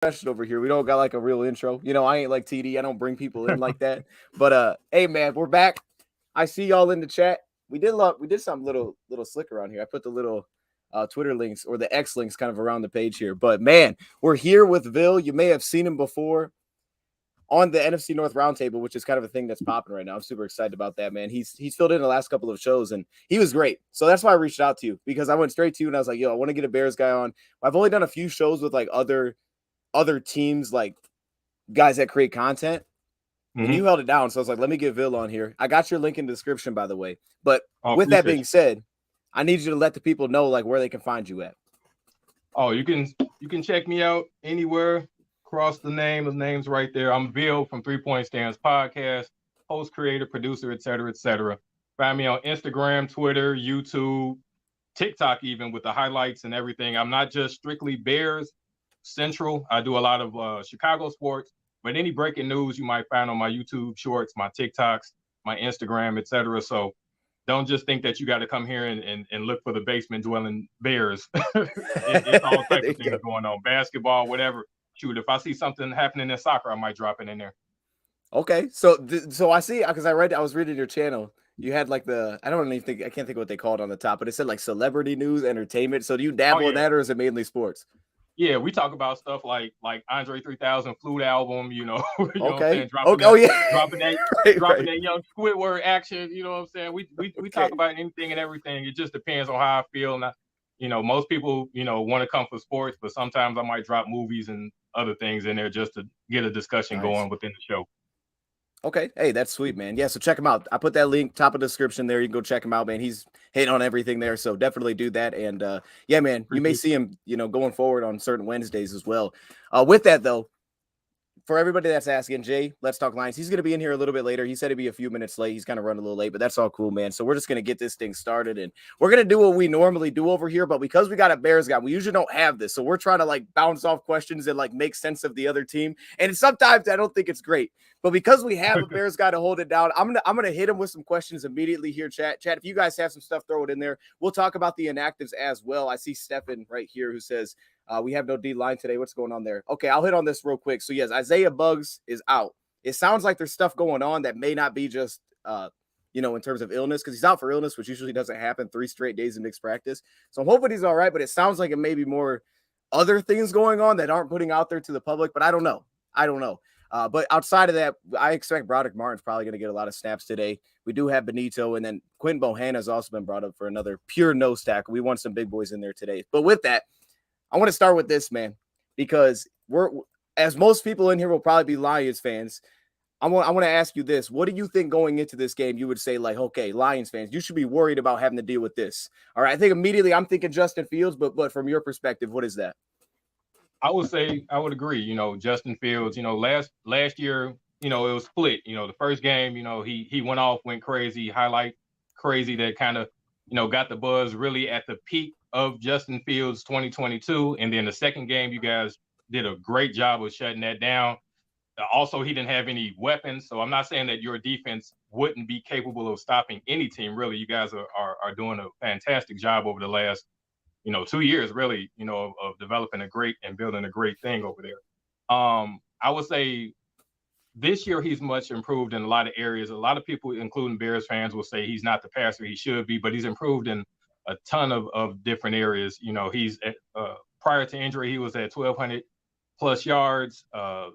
professional over here. We don't got like a real intro. You know, I ain't like TD. I don't bring people in like that. But hey man, we're back. I see y'all in the chat. We did something little slick around here. I put the little Twitter links or the X links kind of around the page here. But man, we're here with Ville. You may have seen him before on the NFC North roundtable, which is kind of a thing that's popping right now. I'm super excited about that, man. He's filled in the last couple of shows and he was great. So that's why I reached out to you, because I went straight to you and I was like, yo, I want to get a Bears guy on. I've only done a few shows with like other teams, like guys that create content. And you held it down. So I was like, let me get Ville on here. I got your link in the description, by the way. But with that being said, I need you to let the people know like where they can find you at. Oh, you can check me out anywhere. Cross the names right there. I'm Ville from 3 Point Stands Podcast, host, creator, producer, etc., etc. Find me on Instagram, Twitter, YouTube, TikTok, even with the highlights and everything. I'm not just strictly Bears Central. I do a lot of Chicago sports, but any breaking news you might find on my YouTube shorts, my TikToks, my Instagram, etc. So don't just think that you got to come here and look for the basement dwelling Bears. It's all types of things going on, basketball, whatever. Shoot, if I see something happening in soccer, I might drop it in there. Okay, so I see, because I was reading your channel. You had like I can't think of what they called on the top, but it said like celebrity news, entertainment. So do you dabble in that, or is it mainly sports? Yeah, we talk about stuff like Andre 3000 flute album, you know. You know what I'm saying? Dropping that young Squidward action, you know what I'm saying? We talk about anything and everything. It just depends on how I feel. And most people, want to come for sports, but sometimes I might drop movies and other things in there just to get a discussion going within the show. Okay. Hey, that's sweet, man. Yeah, so check him out. I put that link top of the description there. You can go check him out, man. He's hitting on everything there, so definitely do that. And yeah, man, you may see him, going forward on certain Wednesdays as well. With that though, for everybody that's asking, Jay, Let's Talk Lions, he's going to be in here a little bit later. He said he'd be a few minutes late. He's kind of running a little late, but that's all cool, man. So we're just going to get this thing started, and we're going to do what we normally do over here. But because we got a Bears guy, we usually don't have this. So we're trying to like bounce off questions and like make sense of the other team. And sometimes I don't think it's great. But because we have a Bears guy to hold it down, I'm gonna hit him with some questions immediately here, chat. Chat, if you guys have some stuff, throw it in there. We'll talk about the inactives as well. I see Stefan right here who says, we have no D line today. What's going on there? Okay, I'll hit on this real quick. So yes, Isaiah Buggs is out. It sounds like there's stuff going on that may not be just in terms of illness, because he's out for illness, which usually doesn't happen 3 straight days in mixed practice. So I'm hoping he's all right, but it sounds like it may be more other things going on that aren't putting out there to the public, but I don't know. But outside of that, I expect Broderick Martin's probably going to get a lot of snaps today. We do have Benito, and then Quentin Bohanna has also been brought up for another pure nose tackle. We want some big boys in there today. But with that, I want to start with this, man, because as most people in here will probably be Lions fans. I want to ask you this. What do you think going into this game? You would say like, okay, Lions fans, you should be worried about having to deal with this. All right. I think immediately I'm thinking Justin Fields, but from your perspective, what is that? I would say I would agree. Justin Fields. Last year, it was split. The first game, he went crazy, highlight crazy. That kind of, got the buzz really at the peak of Justin Fields 2022. And then the second game, you guys did a great job of shutting that down. Also, he didn't have any weapons, so I'm not saying that your defense wouldn't be capable of stopping any team. Really, you guys are doing a fantastic job over the last 2 years, really, of developing a great and building a great thing over there. I would say this year he's much improved in a lot of areas. A lot of people, including Bears fans, will say he's not the passer he should be, but he's improved in a ton of different areas. He's prior to injury, he was at 1,200 plus yards,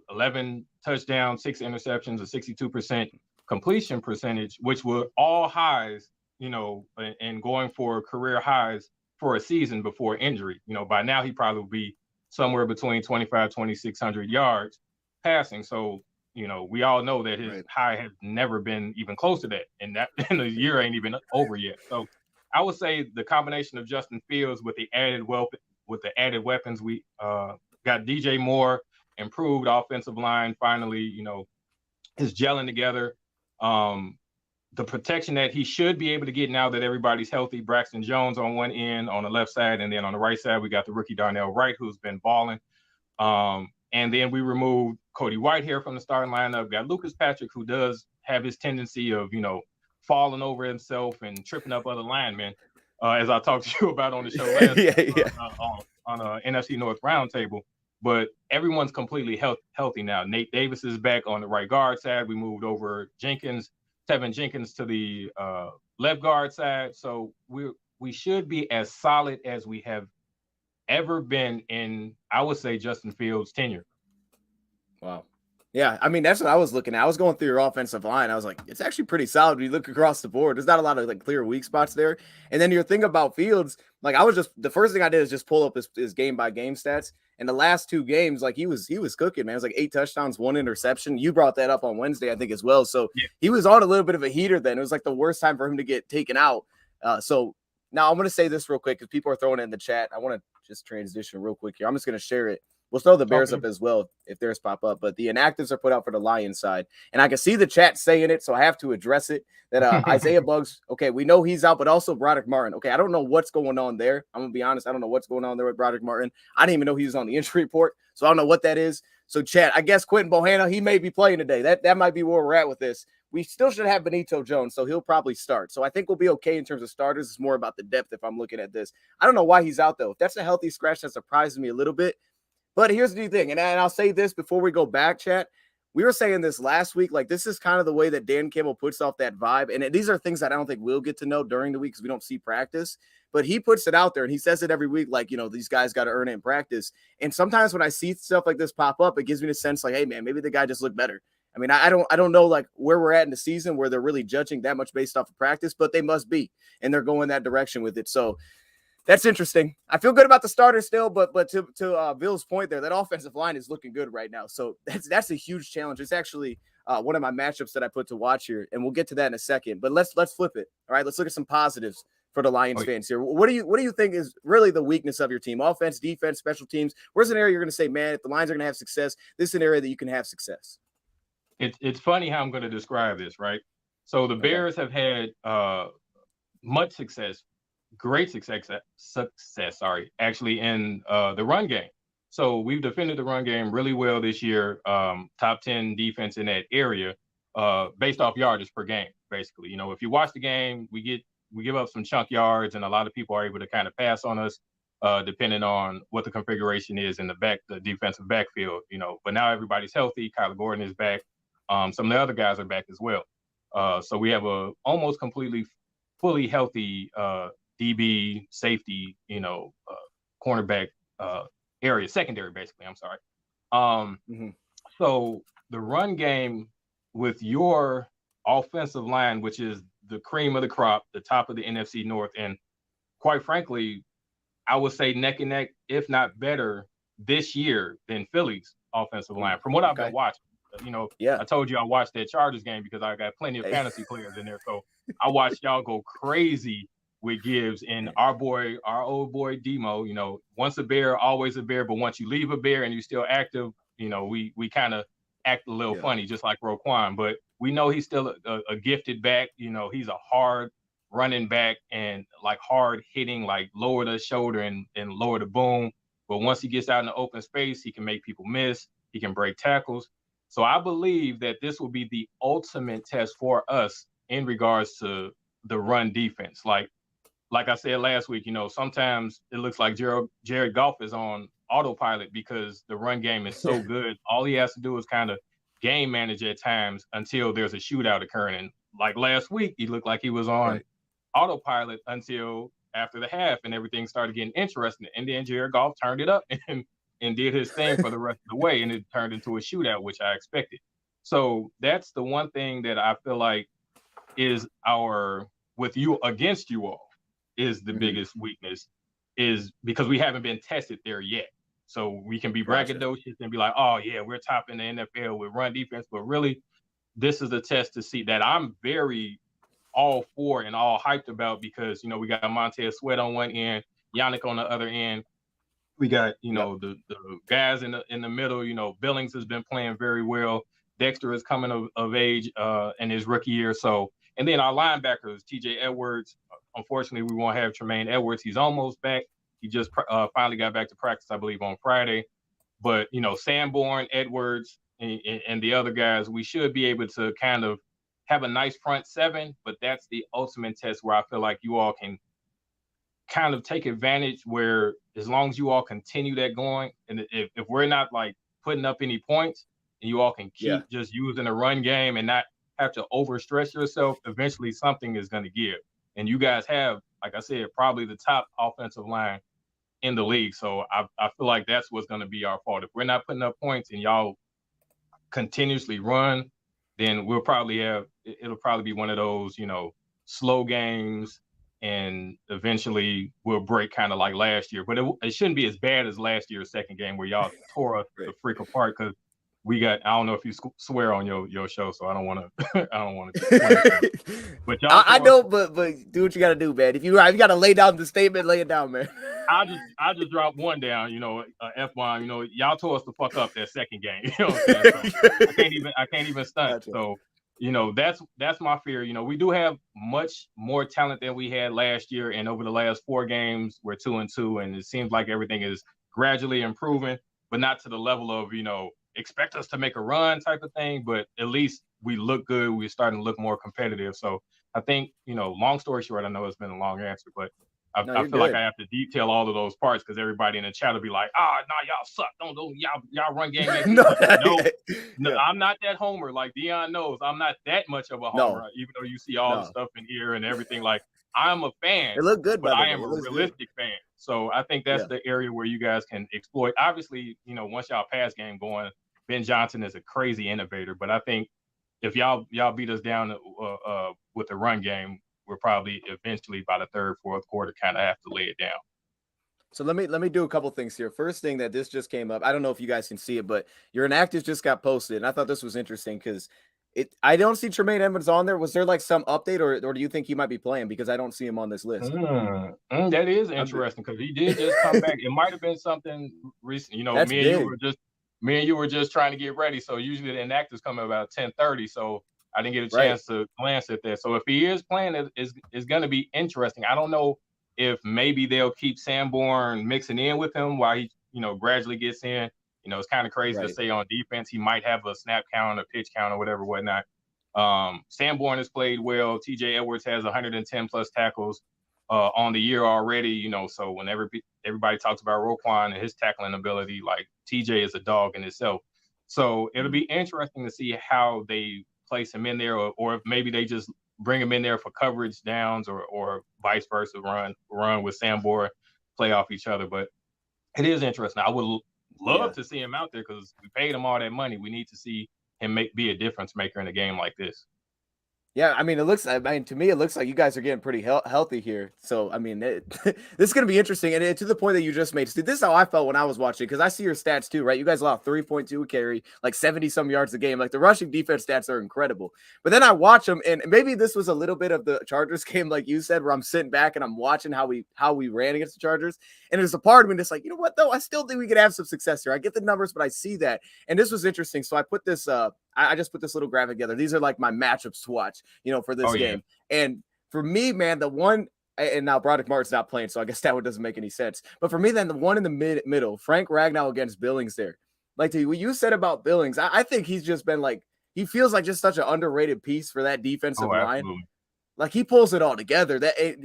11 touchdowns, 6 interceptions, a 62% completion percentage, which were all highs, and going for career highs for a season before injury. By now he probably will be somewhere between 2,600 yards passing. So, we all know that his high has never been even close to that, and the year ain't even over yet. So I would say the combination of Justin Fields with the added weapons, we got DJ Moore, improved offensive line, finally, is gelling together. The protection that he should be able to get now that everybody's healthy, Braxton Jones on one end, on the left side, and then on the right side, we got the rookie Darnell Wright, who's been balling. And then we removed Cody Whitehair from the starting lineup, got Lucas Patrick, who does have his tendency of, falling over himself and tripping up other linemen, as I talked to you about on the show last on NFC North roundtable. but everyone's completely healthy now. Nate Davis is back on the right guard side. We moved over Tevin Jenkins to the left guard side. So we should be as solid as we have ever been in, I would say, Justin Fields' tenure. Wow. Yeah, I mean, that's what I was looking at. I was going through your offensive line. I was like, it's actually pretty solid when you look across the board. There's not a lot of like clear weak spots there. And then your thing about Fields, like the first thing I did is just pull up his game by game stats. And the last 2 games, like he was cooking, man. It was like 8 touchdowns, 1 interception. You brought that up on Wednesday, I think, as well. So yeah. He was on a little bit of a heater then. It was like the worst time for him to get taken out. So now I'm going to say this real quick because people are throwing it in the chat. I want to just transition real quick here. I'm just going to share it. We'll throw the Bears up as well if theirs pop up. But the inactives are put out for the Lions side. And I can see the chat saying it, so I have to address it. That Isaiah Buggs, okay, we know he's out, but also Broderick Martin. Okay, I don't know what's going on there. I'm going to be honest. I don't know what's going on there with Broderick Martin. I didn't even know he was on the injury report, so I don't know what that is. So, chat, I guess Quentin Bohanna, he may be playing today. That might be where we're at with this. We still should have Benito Jones, so he'll probably start. So I think we'll be okay in terms of starters. It's more about the depth if I'm looking at this. I don't know why he's out, though. If that's a healthy scratch, that surprises me a little bit. But here's the thing, and I'll say this before we go back, chat. We were saying this last week, like this is kind of the way that Dan Campbell puts off that vibe. And these are things that I don't think we'll get to know during the week because we don't see practice. But he puts it out there and he says it every week, like, you know, these guys got to earn it in practice. And sometimes when I see stuff like this pop up, it gives me the sense like, hey, man, maybe the guy just looked better. I mean, I don't know like where we're at in the season where they're really judging that much based off of practice, but they must be. And they're going that direction with it. So that's interesting. I feel good about the starters still, but to Ville's point there, that offensive line is looking good right now. So that's a huge challenge. It's actually one of my matchups that I put to watch here, and we'll get to that in a second. But let's flip it. All right, let's look at some positives for the Lions fans here. What do you think is really the weakness of your team? Offense, defense, special teams. Where's an area you're going to say, man, if the Lions are going to have success, this is an area that you can have success? It's funny how I'm going to describe this, right? So the Bears have had much success. Great success, actually, in the run game. So we've defended the run game really well this year. Top 10 defense in that area, based off yardage per game, basically. You know, if you watch the game, we give up some chunk yards, and a lot of people are able to kind of pass on us, depending on what the configuration is in the defensive backfield. You know, but now everybody's healthy. Kyler Gordon is back. Some of the other guys are back as well. So we have a almost completely fully healthy DB, safety, cornerback area, secondary, basically. I'm sorry. So the run game with your offensive line, which is the cream of the crop, the top of the NFC North, and quite frankly, I would say neck and neck, if not better, this year than Philly's offensive line. From what I've been watching, I told you I watched that Chargers game because I got plenty of fantasy players in there. So I watched y'all go crazy with Gibbs and our old boy Demo. Once a Bear, always a Bear. But once you leave a Bear and you're still active, we kind of act a little funny, just like Roquan. But we know he's still a gifted back. He's a hard running back and like hard hitting, like lower the shoulder and lower the boom. But once he gets out in the open space, he can make people miss. He can break tackles. So I believe that this will be the ultimate test for us in regards to the run defense. Like I said last week, sometimes it looks like Jared Goff is on autopilot because the run game is so good. All he has to do is kind of game manage at times until there's a shootout occurring. And like last week, he looked like he was on autopilot until after the half and everything started getting interesting. And then Jared Goff turned it up and did his thing for the rest of the way. And it turned into a shootout, which I expected. So that's the one thing that I feel like is against you all, is the biggest weakness, is because we haven't been tested there yet. So we can be braggadocious and be like, oh yeah, we're top in the NFL with run defense, but really this is a test to see that I'm very all for and all hyped about, because we got Montez Sweat on one end, Yannick on the other end. We got the guys in the middle. Billings has been playing very well. Dexter is coming of age in his rookie year. So, and then our linebackers, TJ Edwards. Unfortunately, we won't have Tremaine Edwards. He's almost back. He just finally got back to practice, I believe, on Friday. But, Sanborn, Edwards, and the other guys, we should be able to kind of have a nice front seven. But that's the ultimate test where I feel like you all can kind of take advantage where as long as you all continue that going, and if we're not like putting up any points, and you all can keep just using the run game and not have to overstress yourself, eventually something is going to give. And you guys have, like I said, probably the top offensive line in the league. So I feel like that's what's going to be our fault. If we're not putting up points and y'all continuously run, then it'll probably be one of those, slow games, and eventually we'll break kind of like last year. But it shouldn't be as bad as last year's second game where y'all tore us the freak apart, because I don't know if you swear on your show, so I don't want to I don't want to but I know, but do what you got to do, man. If you got to lay down the statement, lay it down, man. I just dropped one down, F-bomb, y'all tore us the fuck up that second game. You know what I'm saying? So I can't even stunt. Gotcha. So, that's my fear. We do have much more talent than we had last year, and over the last 4 games, we're 2-2, and it seems like everything is gradually improving, but not to the level of, expect us to make a run type of thing, but at least we look good. We're starting to look more competitive. So I think, long story short, I know it's been a long answer, but I feel like I have to detail all of those parts, because everybody in the chat will be like, y'all suck. Don't y'all run game. No, I'm not that homer. Like Dion knows, I'm not that much of a homer, even though you see all the stuff in here and everything. Like, I'm a fan. It looked good, but I am a realistic fan. So I think that's the area where you guys can exploit. Obviously, once y'all pass game going, Ben Johnson is a crazy innovator, but I think if y'all beat us down with the run game, we're probably eventually by the third, fourth quarter kind of have to lay it down. So let me do a couple things here. First thing that this just came up, I don't know if you guys can see it, but your inactives just got posted, and I thought this was interesting because I don't see Tremaine Edmonds on there. Was there like some update, or do you think he might be playing, because I don't see him on this list? That is interesting, because he did just come back. It might have been something recent. Me and you were just trying to get ready. So usually the inactives come at about 10:30. So I didn't get a chance to glance at that. So if he is playing, it's going to be interesting. I don't know if maybe they'll keep Sanborn mixing in with him while he, gradually gets in. It's kind of crazy to say on defense he might have a snap count, a pitch count, or whatnot. Sanborn has played well. TJ Edwards has 110 plus tackles on the year already. So when everybody talks about Roquan and his tackling ability, like TJ is a dog in itself. So it'll be interesting to see how they place him in there, or if maybe they just bring him in there for coverage downs, or vice versa, run with Sanborn, play off each other. But it is interesting. I would love to see him out there, because we paid him all that money. We need to see him be a difference maker in a game like this. Yeah, to me, it looks like you guys are getting pretty healthy here. So, this is going to be interesting. And to the point that you just made, Steve, this is how I felt when I was watching, because I see your stats too, right? You guys allow 3.2 carry, like 70-some yards a game. Like, the rushing defense stats are incredible. But then I watch them, and maybe this was a little bit of the Chargers game, like you said, where I'm sitting back and I'm watching how we ran against the Chargers. And there's a part of me that's like, you know what, though? I still think we could have some success here. I get the numbers, but I see that. And this was interesting. So I put this I just put this little graphic together. These are like my matchups to watch, for this game. And for me, man, the one, and now Broderick Martin's not playing, so I guess that one doesn't make any sense. But for me, then the one in the middle, Frank Ragnow against Billings there. Like, what you said about Billings, I think he's just been like, he feels like just such an underrated piece for that defensive line. Absolutely. Like, he pulls it all together.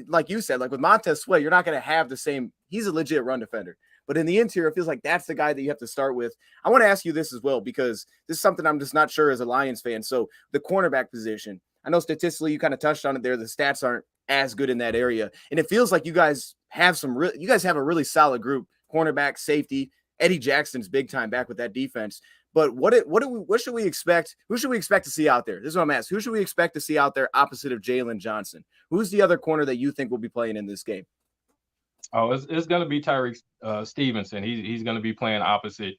Like you said, like with Montez Sweat, you're not going to have the same, he's a legit run defender. But in the interior, it feels like that's the guy that you have to start with. I want to ask you this as well, because this is something I'm just not sure as a Lions fan. So the cornerback position, I know statistically you kind of touched on it there. The stats aren't as good in that area. And it feels like you guys have a really solid group, cornerback, safety. Eddie Jackson's big time back with that defense. But what should we expect? Who should we expect to see out there? This is what I'm asking. Who should we expect to see out there opposite of Jalen Johnson? Who's the other corner that you think will be playing in this game? Oh, it's going to be Tyreek Stevenson. He's going to be playing opposite.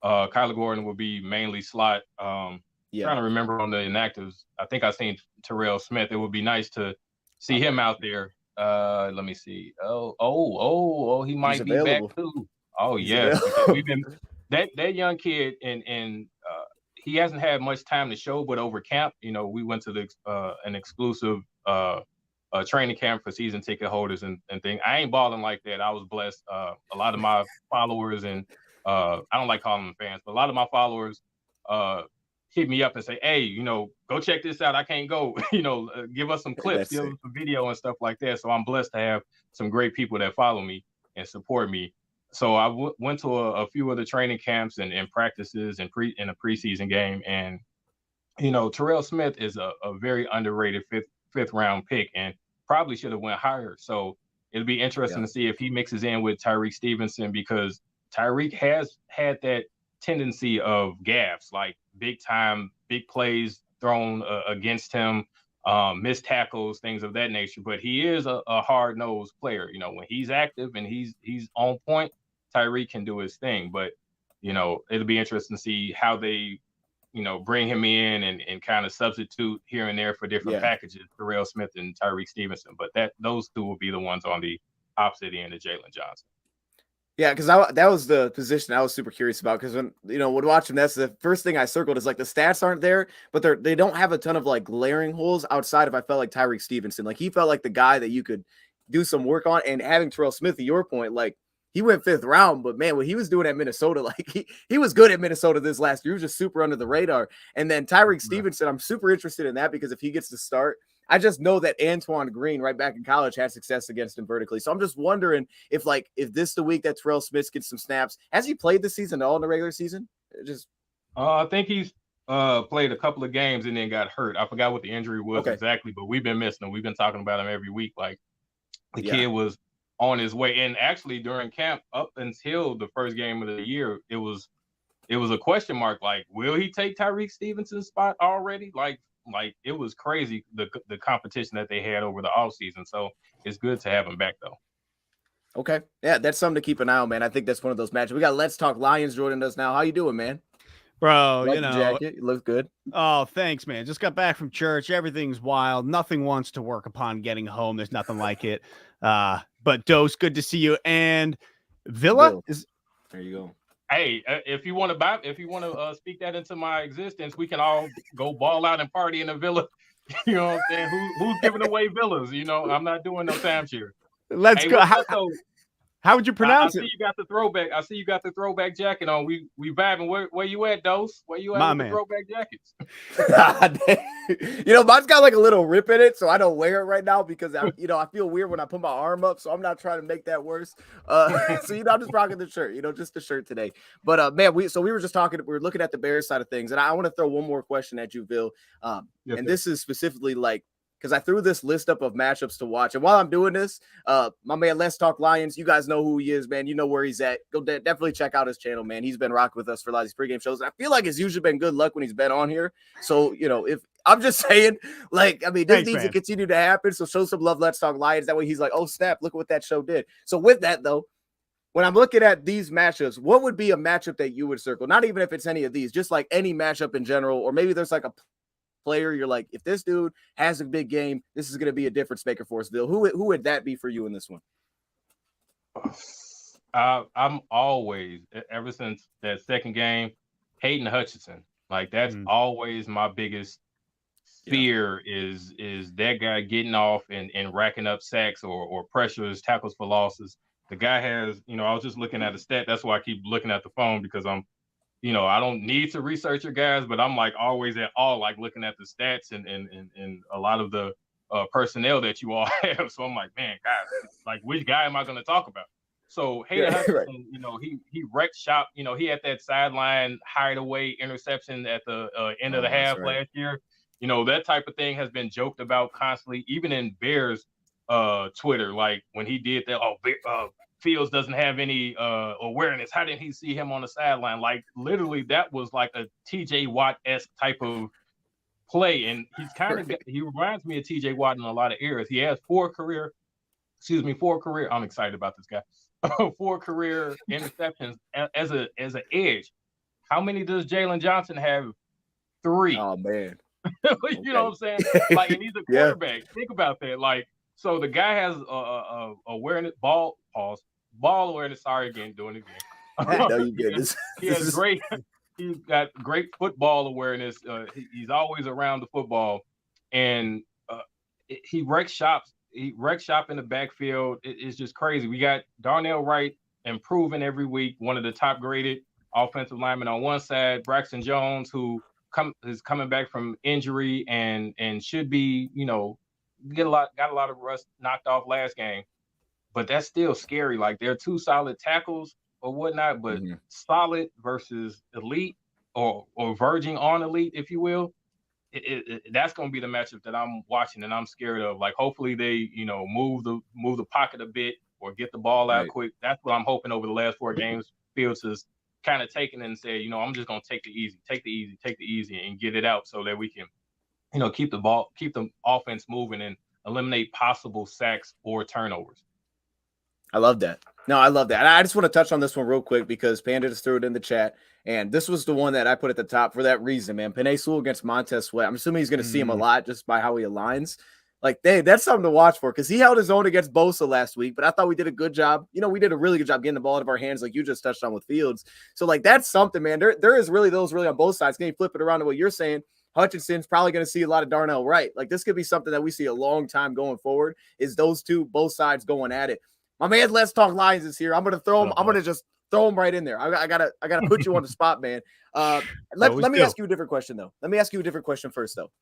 Kyler Gordon will be mainly slot. Trying to remember on the inactives. I think I seen Terrell Smith. It would be nice to see him out there. Let me see. He might be back too. Oh yes, we've been that young kid, and he hasn't had much time to show, but over camp, we went to an exclusive training camp for season ticket holders and thing. I ain't balling like that. I was blessed. A lot of my followers, and I don't like calling them fans, but a lot of my followers hit me up and say, hey, go check this out. I can't go, give us some clips, give us some video and stuff like that. So I'm blessed to have some great people that follow me and support me. so I went to a few of the training camps and practices and in a preseason game, and Terrell Smith is a very underrated fifth round pick, and probably should have went higher. So it'll be interesting Yeah. to see if he mixes in with Tyreek Stevenson, because Tyreek has had that tendency of gaffes, like big plays thrown against him, missed tackles, things of that nature. But he is a hard nosed player. When he's active and he's on point, Tyreek can do his thing. But it'll be interesting to see how they bring him in and kind of substitute here and there for different packages, Terrell Smith and Tyreek Stevenson. But those two will be the ones on the opposite end of Jalen Johnson. Yeah, because that was the position I was super curious about. Because when watching, that's the first thing I circled is like the stats aren't there, but they don't have a ton of like glaring holes outside of, I felt like, Tyreek Stevenson. Like he felt like the guy that you could do some work on, and having Terrell Smith, to your point, like he went 5th round, but man, what he was doing at Minnesota, like he was good at Minnesota this last year. He was just super under the radar. And then Tyreek Stevenson, I'm super interested in that because if he gets to start, I just know that Antoine Green, right back in college, had success against him vertically. So I'm just wondering if this the week that Terrell Smith gets some snaps. Has he played the season at all in the regular season? I think he's played a couple of games and then got hurt. I forgot what the injury was exactly, but we've been missing him. We've been talking about him every week. Like the kid was on his way. And actually during camp, up until the first game of the year, it was a question mark. Like, will he take Tyreek Stevenson's spot already? Like it was crazy, the competition that they had over the offseason. So it's good to have him back, though. Okay. Yeah, that's something to keep an eye on, man. I think that's one of those matches. We got Let's Talk Lions joining us now. How you doing, man? Bro, like the jacket. You look good. Oh, thanks, man. Just got back from church. Everything's wild. Nothing wants to work upon getting home. There's nothing like it. But Dose, good to see you. And Ville is there. You go. Hey, if you want to speak that into my existence, we can all go ball out and party in a villa. You know what I'm saying? Who's giving away villas? I'm not doing no timeshare. Let's go. How would you pronounce it? I see you got the throwback. I see you got the throwback jacket on. We vibing. Where you at, Dose? Where you at with the throwback jackets? Mine's got like a little rip in it, so I don't wear it right now because I feel weird when I put my arm up, so I'm not trying to make that worse. So I'm just rocking the shirt, just the shirt today. But man, we were just talking. We were looking at the Bears side of things, and I want to throw one more question at you, Ville. This is specifically like, because I threw this list up of matchups to watch. And while I'm doing this, my man, Let's Talk Lions, you guys know who he is, man. You know where he's at. Go definitely check out his channel, man. He's been rocking with us for a lot of these pregame shows. And I feel like it's usually been good luck when he's been on here. So, if I'm just saying, this needs to continue to happen. So show some love, Let's Talk Lions. That way he's like, oh, snap, look at what that show did. So with that, though, when I'm looking at these matchups, what would be a matchup that you would circle? Not even if it's any of these, just like any matchup in general, or maybe there's like a player you're like, if this dude has a big game, this is going to be a difference maker for us, Ville. Who would that be for you in this one? I'm always, ever since that second game, Hayden Hutchinson. Like that's always my biggest fear is that guy getting off and racking up sacks or pressures, tackles for losses. The guy has, I was just looking at a stat. That's why I keep looking at the phone, because I'm, I don't need to research your guys, but I'm like always at all, like looking at the stats and a lot of the personnel that you all have. So I'm like, man, guys, like which guy am I going to talk about? So Hayden Hutchinson, he wrecked shop. He had that sideline hideaway interception at the end of the half last year. That type of thing has been joked about constantly, even in Bears Twitter. Like when he did that, Fields doesn't have any awareness. How didn't he see him on the sideline? Like literally, that was like a TJ Watt-esque type of play, and he's he reminds me of TJ Watt in a lot of areas. He has four career. I'm excited about this guy. 4 career interceptions as an edge. How many does Jalen Johnson have? 3. Oh man, you know what I'm saying? Like, and he's a quarterback. Think about that. Like, so the guy has awareness, ball awareness. Sorry again, doing it again. No, you get this. He has great. He's got great football awareness. He's always around the football, and he wrecks shops. He wrecks shop in the backfield. It's just crazy. We got Darnell Wright improving every week, one of the top graded offensive linemen on one side. Braxton Jones, who is coming back from injury and should be, got a lot of rust knocked off last game, but that's still scary. Like, they're 2 solid tackles. or whatnot, but Mhm. solid versus elite or verging on elite, if you will. That's going to be the matchup that I'm watching and I'm scared of. Like, hopefully they, move the pocket a bit or get the ball out Right. quick. That's what I'm hoping over the last 4 games. Fields has kind of taken and said, I'm just going to take the easy, and get it out so that we can, keep the offense moving and eliminate possible sacks or turnovers. I love that. No, I love that. And I just want to touch on this one real quick because Panda just threw it in the chat. And this was the one that I put at the top for that reason, man. Penei Sewell against Montez Sweat. I'm assuming he's going to see him a lot just by how he aligns. Like, that's something to watch for because he held his own against Bosa last week, but I thought we did a good job. We did a really good job getting the ball out of our hands, like you just touched on with Fields. So, like, that's something, man. There is really those really on both sides. Can you flip it around to what you're saying? Hutchinson's probably going to see a lot of Darnell Wright. Like, this could be something that we see a long time going forward, is those two, both sides going at it. My man, Let's Talk Lions is here. I'm gonna throw him. I'm gonna just throw him right in there. I gotta put you on the spot, man. Let me ask you a different question though. Let me ask you a different question first though.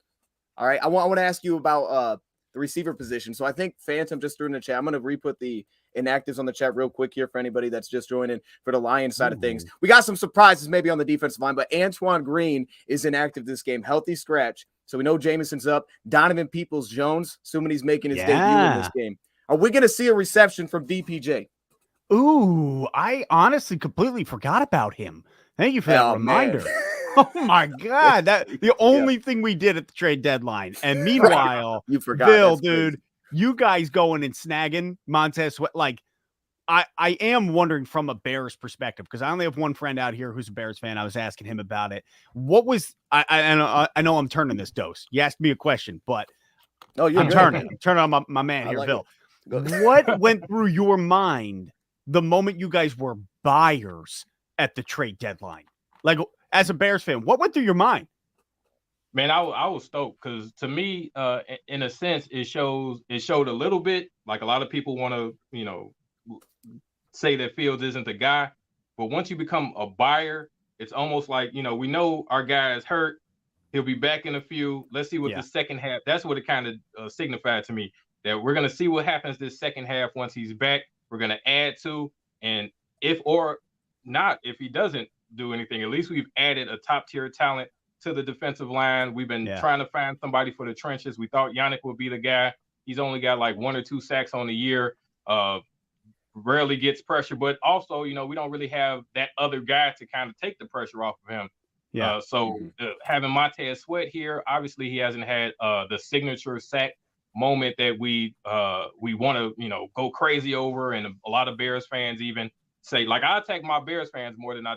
All right, I want to ask you about the receiver position. So I think Phantom just threw in the chat. I'm gonna re-put the inactives on the chat real quick here for anybody that's just joining for the Lions side of things. We got some surprises maybe on the defensive line, but Antoine Green is inactive this game, healthy scratch. So we know Jameson's up. Donovan Peoples-Jones, assuming he's making his debut in this game. Are we going to see a reception from DPJ? Ooh, I honestly completely forgot about him. Thank you for that reminder. Oh my God. That the only thing we did at the trade deadline. And meanwhile, you forgot. Ville, dude, you guys going and snagging Montez Sweat. Like, I am wondering from a Bears perspective, because I only have one friend out here who's a Bears fan. I was asking him about it. What was I know I'm turning this dose. You asked me a question, but I'm turning on my man here, Ville. What went through your mind the moment you guys were buyers at the trade deadline? Like, as a Bears fan, what went through your mind? Man, I was stoked because to me, in a sense, it showed a little bit. Like, a lot of people want to, say that Fields isn't the guy, but once you become a buyer, it's almost like, we know our guy is hurt. He'll be back in a few. Let's see what the second half. That's what it kind of signified to me. That we're going to see what happens this second half once he's back. We're going to add to, and if he doesn't do anything, at least we've added a top tier talent to the defensive line. We've been trying to find somebody for the trenches. We thought Yannick would be the guy. He's only got like 1 or 2 sacks on the year. Rarely gets pressure, but also, we don't really have that other guy to kind of take the pressure off of him. Having Montez Sweat here, obviously he hasn't had the signature sack moment that we want to go crazy over, and a lot of Bears fans even say, like, I attack my Bears fans more than I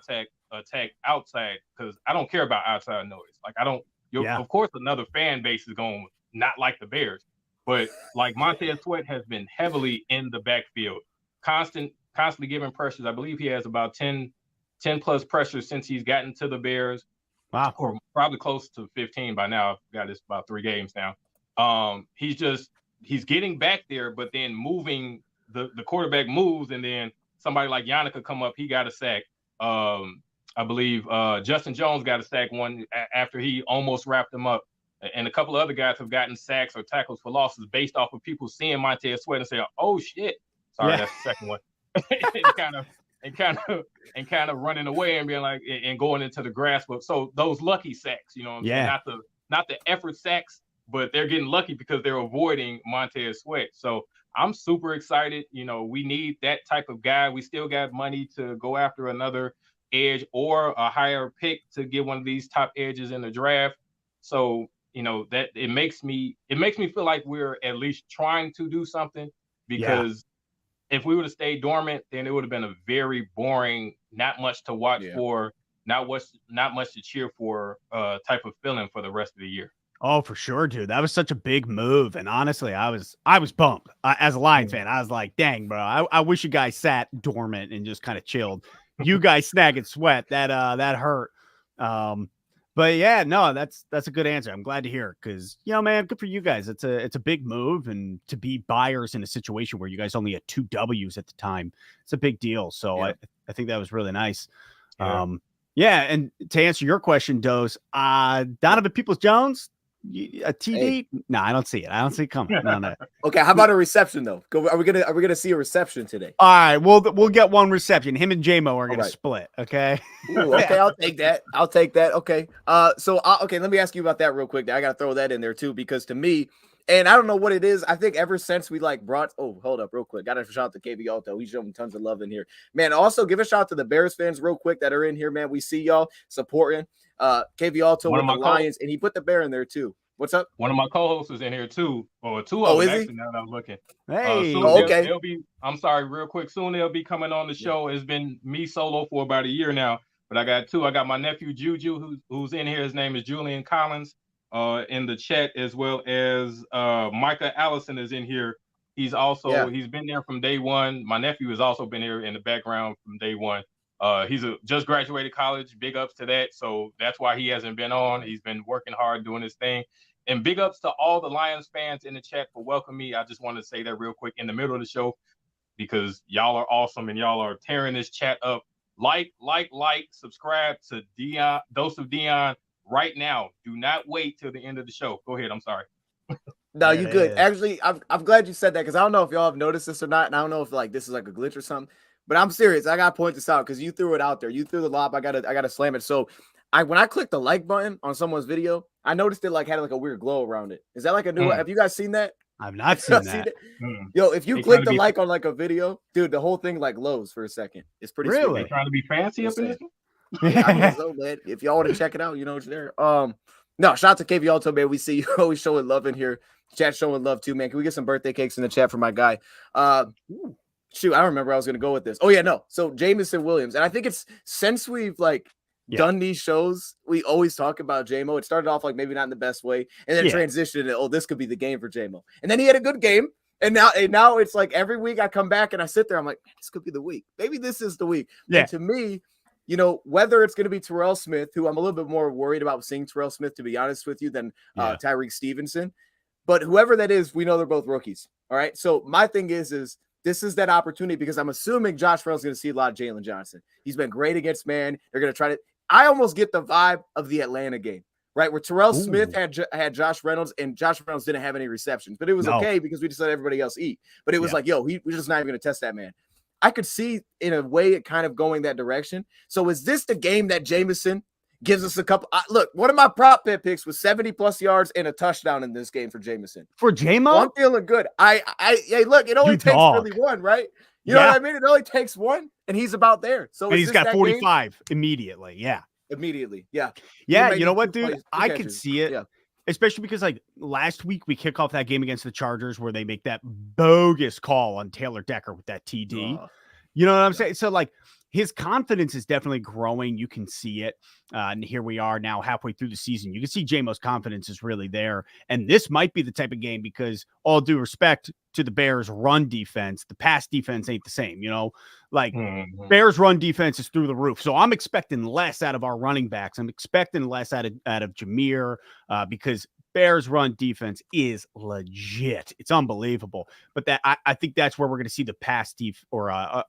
attack outside, because I don't care about outside noise. Like, I don't. Of course, another fan base is going not like the Bears, but like Montez Sweat has been heavily in the backfield, constantly giving pressures. I believe he has about 10 plus pressures since he's gotten to the Bears. Wow, or probably close to 15 by now. I've got this about 3 games now. He's getting back there, but then moving, the quarterback moves, and then somebody like Yannick could come up. He got a sack. I believe Justin Jones got a sack one after he almost wrapped him up. And a couple of other guys have gotten sacks or tackles for losses based off of people seeing Montez Sweat and say, "Oh shit!" Sorry, that's the second one. and kind of running away and being like, and going into the grasp of, so those lucky sacks, saying? Not the effort sacks, but they're getting lucky because they're avoiding Montez Sweat. So I'm super excited. We need that type of guy. We still got money to go after another edge or a higher pick to get one of these top edges in the draft. So, that it makes me feel like we're at least trying to do something, because if we would have stayed dormant, then it would have been a very boring, not much to watch for, not much to cheer for type of feeling for the rest of the year. Oh, for sure, dude. That was such a big move. And honestly, I was bummed. As a Lions fan, I was like, dang, bro, I wish you guys sat dormant and just kind of chilled. You guys snagging Sweat. That hurt. But yeah, no, that's a good answer. I'm glad to hear it, because, man, good for you guys. It's a big move, and to be buyers in a situation where you guys only had 2 W's at the time, it's a big deal. So I think that was really nice. And to answer your question, Dose, Donovan Peoples-Jones, A TD? No, I don't see it. I don't see it coming. No. Okay, how about a reception though? Are we gonna see a reception today? All right, we'll get one reception. Him and JMO are gonna split. Okay. Ooh, okay, I'll take that. Okay. Okay, let me ask you about that real quick. I gotta throw that in there too, because to me, and I don't know what it is. I think ever since we brought hold up real quick. Gotta shout out to KB Alto. He's showing tons of love in here. Man, also give a shout out to the Bears fans real quick that are in here, man. We see y'all supporting KB Alto with the Lions, and he put the bear in there too. What's up? One of my co-hosts is in here too, or two of them actually. Now that I'm looking, hey, okay. They'll be. I'm sorry, real quick. Soon they'll be coming on the show. It's been me solo for about a year now, but I got two. I got my nephew Juju, who's in here. His name is Julian Collins, in the chat, as well as Micah Allison is in here. He's also he's been there from day one. My nephew has also been here in the background from day one. He's just graduated college. Big ups to that. So that's why he hasn't been on. He's been working hard doing his thing. And big ups to all the Lions fans in the chat for welcoming me. I just wanted to say that real quick in the middle of the show, because y'all are awesome and y'all are tearing this chat up. Like, subscribe to Dion, Dose of Dion right now. Do not wait till the end of the show. Go ahead. I'm sorry. No, you good. Actually, I'm glad you said that, because I don't know if y'all have noticed this or not, and I don't know if this is a glitch or something. But I'm serious. I gotta point this out because you threw it out there. You threw the lob. I gotta slam it. So when I clicked the like button on someone's video, I noticed it had a weird glow around it. Is that a new? Have you guys seen that? I've not seen that. Yo, if you click the like on a video, dude, the whole thing glows for a second. It's pretty really trying to be fancy up in this. I mean, so, man, if y'all want to check it out, it's there. No, shout out to KB Alto, man. We see you always showing love in here. Chat showing love too, man. Can we get some birthday cakes in the chat for my guy? Shoot, I don't remember I was going to go with this. Oh, yeah, no. So Jameson Williams. And I think it's since we've done these shows, we always talk about JMO. It started off maybe not in the best way, and then transitioned to, this could be the game for JMO. And then he had a good game. And now it's every week I come back and I sit there. I'm like, man, this could be the week. Maybe this is the week. Yeah. And to me, whether it's going to be Terrell Smith, who I'm a little bit more worried about seeing Terrell Smith, to be honest with you, than Tyreek Stevenson. But whoever that is, we know they're both rookies. All right. So my thing is this is that opportunity, because I'm assuming Josh Reynolds is going to see a lot of Jalen Johnson. He's been great against man. They're going to try to. I almost get the vibe of the Atlanta game, right, where Terrell Smith had Josh Reynolds, and Josh Reynolds didn't have any receptions, but it was okay because we just let everybody else eat. But it was we're just not even going to test that man. I could see in a way it kind of going that direction. So is this the game that Jameson gives us a couple? Look, one of my prop bet picks was 70+ yards and a touchdown in this game for Jameson. For JMO? Well, I'm feeling good. Hey, look, it only takes really one, right? You know what I mean? It only takes one, and he's about there. So he's got 45 immediately. Yeah. Immediately. Yeah. Yeah. You know what, dude? I could see it. Yeah. Especially because last week we kick off that game against the Chargers where they make that bogus call on Taylor Decker with that TD. You know what I'm saying? So his confidence is definitely growing. You can see it. And here we are now halfway through the season. You can see JMO's confidence is really there. And this might be the type of game, because all due respect to the Bears run defense, the pass defense ain't the same, Bears run defense is through the roof. So I'm expecting less out of our running backs. I'm expecting less out of Jameer, because Bears run defense is legit. It's unbelievable. But I think that's where we're going to see the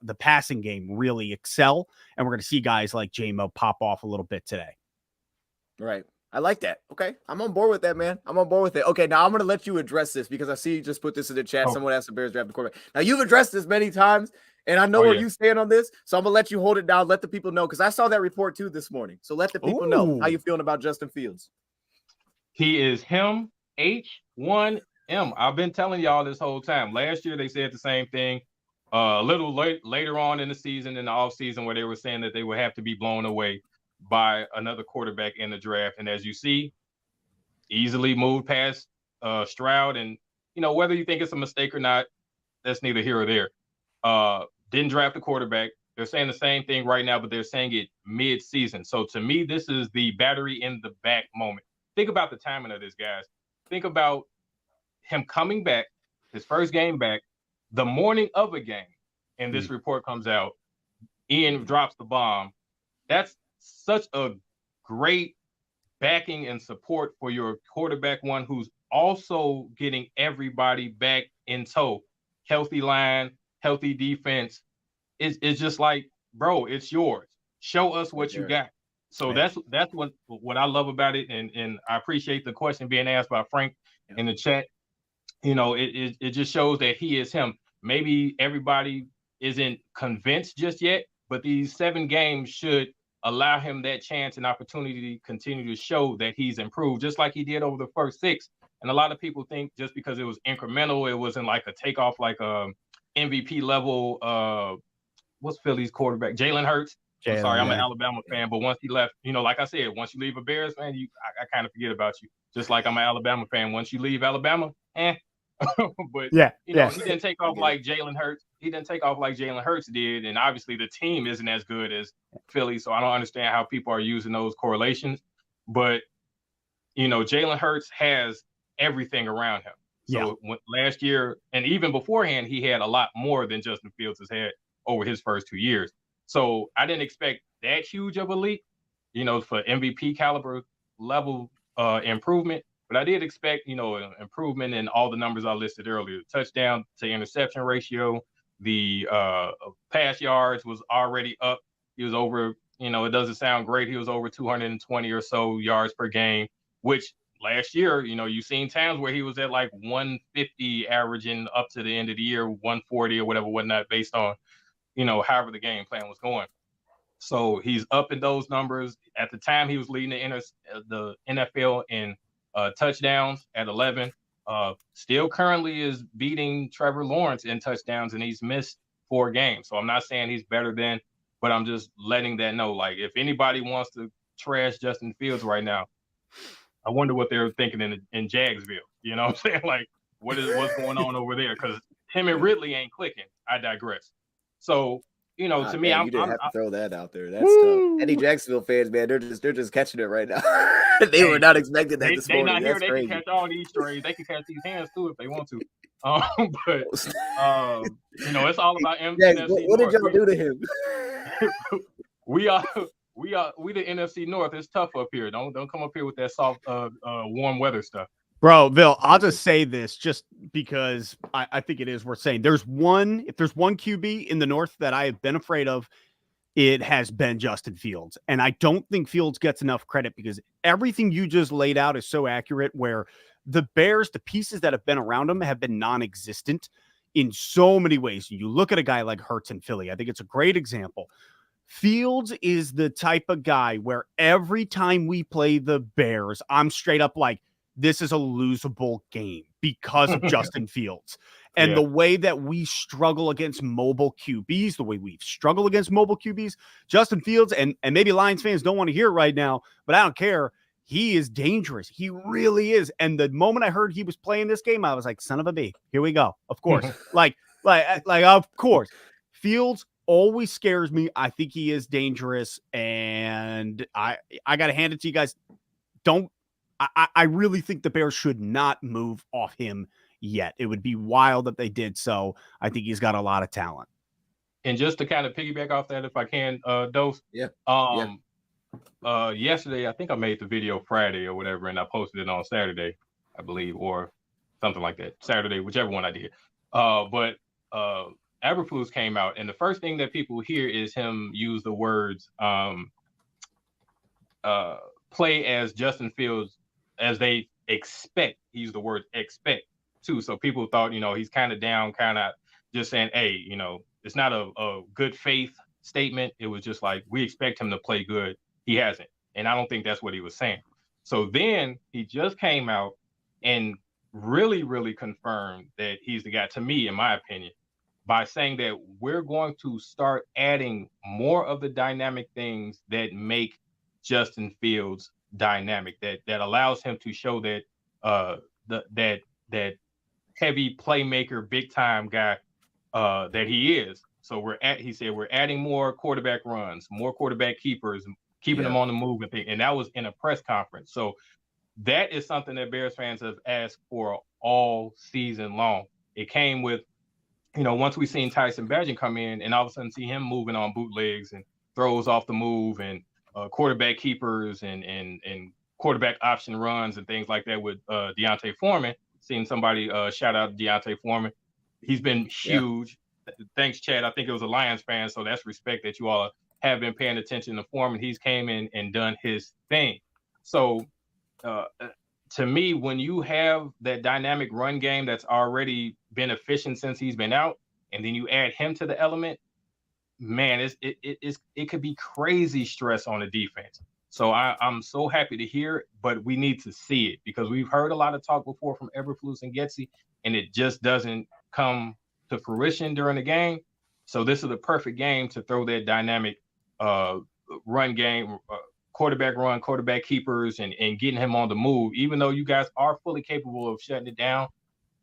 the passing game really excel. And we're going to see guys like JMO pop off a little bit today. Right. I like that. Okay. I'm on board with that, man. I'm on board with it. Okay. Now I'm going to let you address this, because I see you just put this in the chat. Someone asked the Bears draft the quarterback. Now you've addressed this many times, and I know where you stand on this. So I'm going to let you hold it down. Let the people know, because I saw that report too this morning. So let the people know how you feeling about Justin Fields. He is him, H1M. I've been telling y'all this whole time. Last year, they said the same thing. A little later on in the season, in the offseason, where they were saying that they would have to be blown away by another quarterback in the draft. And as you see, easily moved past Stroud. And, whether you think it's a mistake or not, that's neither here or there. Didn't draft a quarterback. They're saying the same thing right now, but they're saying it mid-season. So to me, this is the battery in the back moment. Think about the timing of this, guys. Think about him coming back, his first game back, the morning of a game, and this report comes out. Ian drops the bomb. That's such a great backing and support for your quarterback one, who's also getting everybody back in tow. Healthy line, healthy defense. It's just bro, it's yours. Show us what you got. So that's what I love about it, and I appreciate the question being asked by Frank in the chat. It just shows that he is him. Maybe everybody isn't convinced just yet, but these 7 games should allow him that chance and opportunity to continue to show that he's improved, just like he did over the first 6. And a lot of people think just because it was incremental, it wasn't like a takeoff, like a MVP level. What's Philly's quarterback? Jalen Hurts. I'm sorry, I'm an Alabama fan, but once he left, like I said, once you leave a Bears fan, I kind of forget about you. Just like I'm an Alabama fan. Once you leave Alabama, but he didn't take off like Jalen Hurts. He didn't take off like Jalen Hurts did, and obviously the team isn't as good as Philly, so I don't understand how people are using those correlations. But Jalen Hurts has everything around him. So last year, and even beforehand, he had a lot more than Justin Fields has had over his first 2 years. So I didn't expect that huge of a leap, for MVP caliber level improvement. But I did expect, an improvement in all the numbers I listed earlier. Touchdown to interception ratio, the pass yards was already up. He was over, it doesn't sound great. He was over 220 or so yards per game, which last year, you've seen times where he was at like 150 averaging up to the end of the year, 140 or whatnot, based on, however the game plan was going. So he's up in those numbers. At the time, he was leading the NFL in touchdowns at 11. Still currently is beating Trevor Lawrence in touchdowns, and he's missed 4 games. So I'm not saying he's better than, but I'm just letting that know. Like, if anybody wants to trash Justin Fields right now, I wonder what they're thinking in Jagsville. You know what I'm saying? Like, what's going on over there? Because him and Ridley ain't clicking. I digress. So, to me, you didn't have to throw that out there. That's tough. Any Jacksonville fans, man, they're just catching it right now. They were not expecting that this morning. Not here. That's they crazy. Can catch all these strays. They can catch these hands too if they want to. But it's all about NFC. What did y'all do to him? we the NFC North. It's tough up here. Don't come up here with that soft, warm weather stuff. Bro, Ville, I'll just say this just because I think it is worth saying. If there's one QB in the North that I have been afraid of, it has been Justin Fields. And I don't think Fields gets enough credit because everything you just laid out is so accurate, where the Bears, the pieces that have been around him have been non-existent in so many ways. You look at a guy like Hurts in Philly. I think it's a great example. Fields is the type of guy where every time we play the Bears, I'm straight up like, this is a losable game because of Justin Fields. And the way that we struggle against mobile QBs, the way we've struggled against mobile QBs, Justin Fields, and maybe Lions fans don't want to hear it right now, but I don't care. He is dangerous. He really is. And the moment I heard he was playing this game, I was like, son of a B, here we go. Of course. like, of course. Fields always scares me. I think he is dangerous. And I got to hand it to you guys. I really think the Bears should not move off him yet. It would be wild if they did so. I think he's got a lot of talent. And just to kind of piggyback off that, if I can, Dose. Yesterday, I think I made the video Friday or whatever, and I posted it on Saturday, I believe, or something like that. Saturday, whichever one I did. But Eberflus came out, and the first thing that people hear is him use the words play as Justin Fields as they expect. He used the word expect too. So people thought, he's kind of down, kind of just saying, hey, it's not a good faith statement. It was just like, we expect him to play good. He hasn't. And I don't think that's what he was saying. So then he just came out and really, really confirmed that he's the guy, to me, in my opinion, by saying that we're going to start adding more of the dynamic things that make Justin Fields dynamic, that allows him to show that that heavy playmaker, big time guy that he is. So he said we're adding more quarterback runs, more quarterback keepers, keeping them on the move and that was in a press conference. So that is something that Bears fans have asked for all season long. It came with, once we seen Tyson Bagent come in and all of a sudden see him moving on bootlegs and throws off the move and quarterback keepers and quarterback option runs and things like that with Deontay Foreman. Seeing somebody shout out Deontay Foreman. He's been huge. Thanks, Chad. I think it was a Lions fan, so that's respect that you all are have been paying attention to form, and he's came in and done his thing. So to me, when you have that dynamic run game that's already been efficient since he's been out, and then you add him to the element, man, it could be crazy stress on the defense. So I'm so happy to hear it, but we need to see it because we've heard a lot of talk before from Eberflus and Getsy, and it just doesn't come to fruition during the game. So this is the perfect game to throw that dynamic run game, quarterback run, quarterback keepers, and getting him on the move. Even though you guys are fully capable of shutting it down,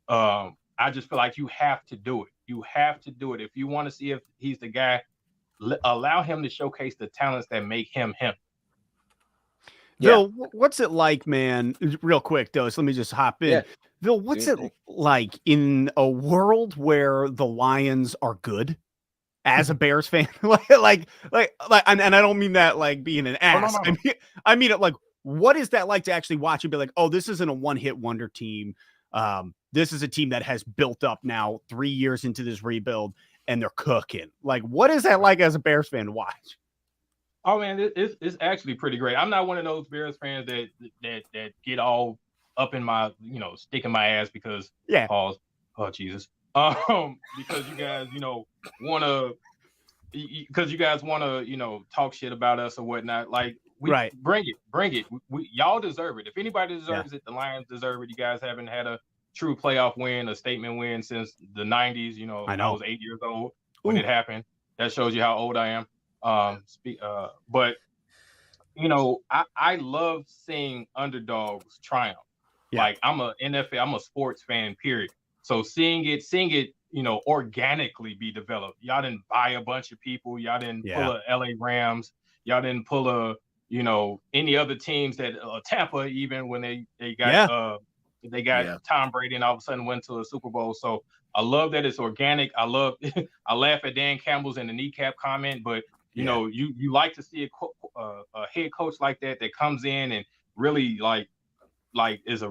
I just feel like you have to do it. You have to do it. If you want to see if he's the guy, allow him to showcase the talents that make him him. Ville, what's it like, man? Real quick, though, so let me just hop in. Ville, what's it like in a world where the Lions are good? As a Bears fan, like, and I don't mean that like being an ass. No. I mean it like, what is that like to actually watch and be like, oh, this isn't a one-hit wonder team. This is a team that has built up now 3 years into this rebuild, and they're cooking. Like, what is that like as a Bears fan to watch? Oh man, it's actually pretty great. I'm not one of those Bears fans that get all up in my, stick in my ass because pause. Oh Jesus. Because you guys, want to, talk shit about us or whatnot. Like, bring it. Y'all deserve it. If anybody deserves it, the Lions deserve it. You guys haven't had a true playoff win, a statement win since the 90s. I was 8 years old when it happened. That shows you how old I am. But I love seeing underdogs triumph. Like, I'm a sports fan, period. So seeing it, organically be developed. Y'all didn't buy a bunch of people. Y'all didn't pull a LA Rams. Y'all didn't pull any other teams that Tampa, even when they got Tom Brady and all of a sudden went to a Super Bowl. So I love that it's organic. I laugh at Dan Campbell's in the kneecap comment, but you like to see a head coach like that comes in and really like is a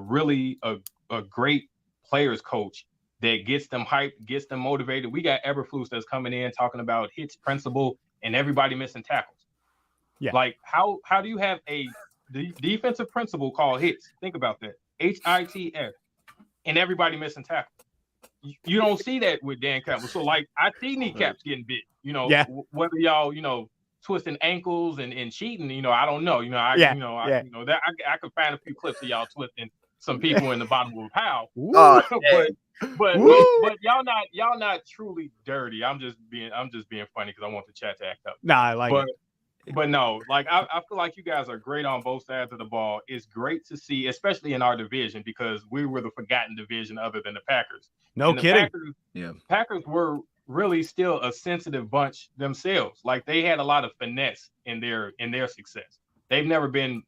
great players coach that gets them hyped, gets them motivated. We got Eberflus that's coming in talking about hits principle and everybody missing tackles. Yeah. Like, how do you have a defensive principle called hits? Think about that. HITS, and everybody missing tackles. You don't see that with Dan Campbell. So like, I see kneecaps getting bit. Whether y'all twisting ankles and cheating. I don't know. I could find a few clips of y'all twisting some people in the bottom of a pile. But y'all not truly dirty. I'm just being funny because I want the chat to act up. Nah, I like it. But no, like I feel like you guys are great on both sides of the ball. It's great to see, especially in our division, because we were the forgotten division other than the Packers. No kidding. Packers were really still a sensitive bunch themselves. Like, they had a lot of finesse in their success. They've never been.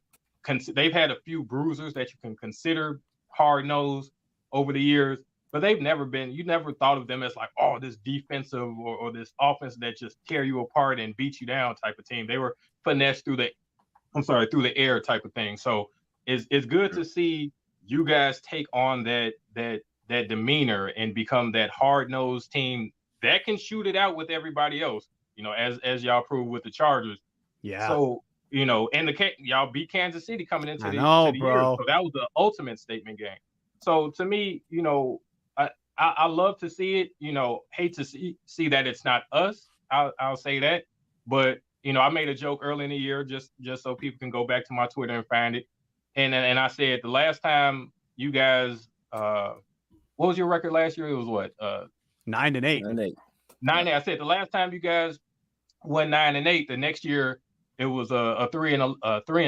They've had a few bruisers that you can consider hard-nosed over the years, but they've never been. You never thought of them as like, oh, this defensive or this offense that just tear you apart and beat you down type of team. They were finesse through the air type of thing. So it's good to see you guys take on that demeanor and become that hard-nosed team that can shoot it out with everybody else. As y'all proved with the Chargers. Yeah. So. And y'all beat Kansas City coming into the year. So that was the ultimate statement game. So to me, I love to see it. Hate to see that it's not us. I'll say that. But I made a joke early in the year just so people can go back to my Twitter and find it. And I said the last time you guys, what was your record last year? It was what? 9-8. 9-8. I said the last time you guys won 9-8. The next year. It was a 3 and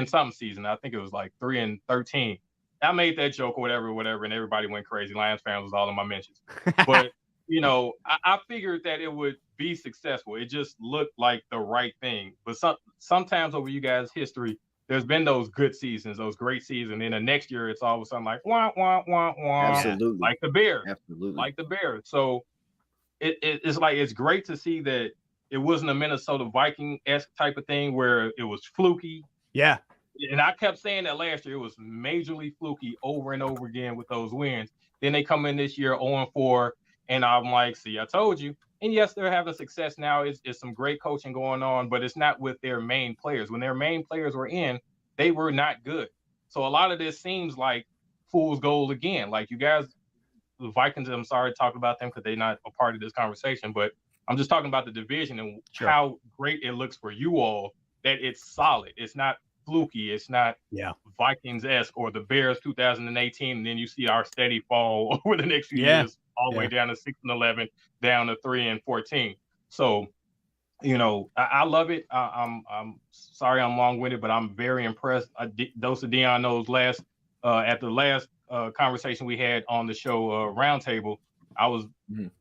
something season. I think it was like 3-13. I made that joke or whatever, and everybody went crazy. Lions fans was all in my mentions. But I figured that it would be successful. It just looked like the right thing. But sometimes over you guys' history, there's been those good seasons, those great seasons. And then the next year, it's all of a sudden like wah wah wah wah. Absolutely. Like the Bears. Absolutely. Like the Bears. So it's like it's great to see that. It wasn't a Minnesota Viking-esque type of thing where it was fluky. Yeah. And I kept saying that last year. It was majorly fluky over and over again with those wins. Then they come in this year 0-4, And I'm like, see, I told you. And yes, they're having success now. It's some great coaching going on, but it's not with their main players. When their main players were in, they were not good. So a lot of this seems like fool's gold again. Like you guys, the Vikings, I'm sorry to talk about them because they're not a part of this conversation, but I'm just talking about the division and how great it looks for you all, that it's solid. It's not fluky. It's not Vikings-esque or the Bears 2018, and then you see our steady fall over the next few years, all the way down to 6-11, down to 3-14. So, you know, I love it. I'm sorry I'm long-winded, but I'm very impressed. Dose of Dion knows at the last conversation we had on the show Roundtable, I was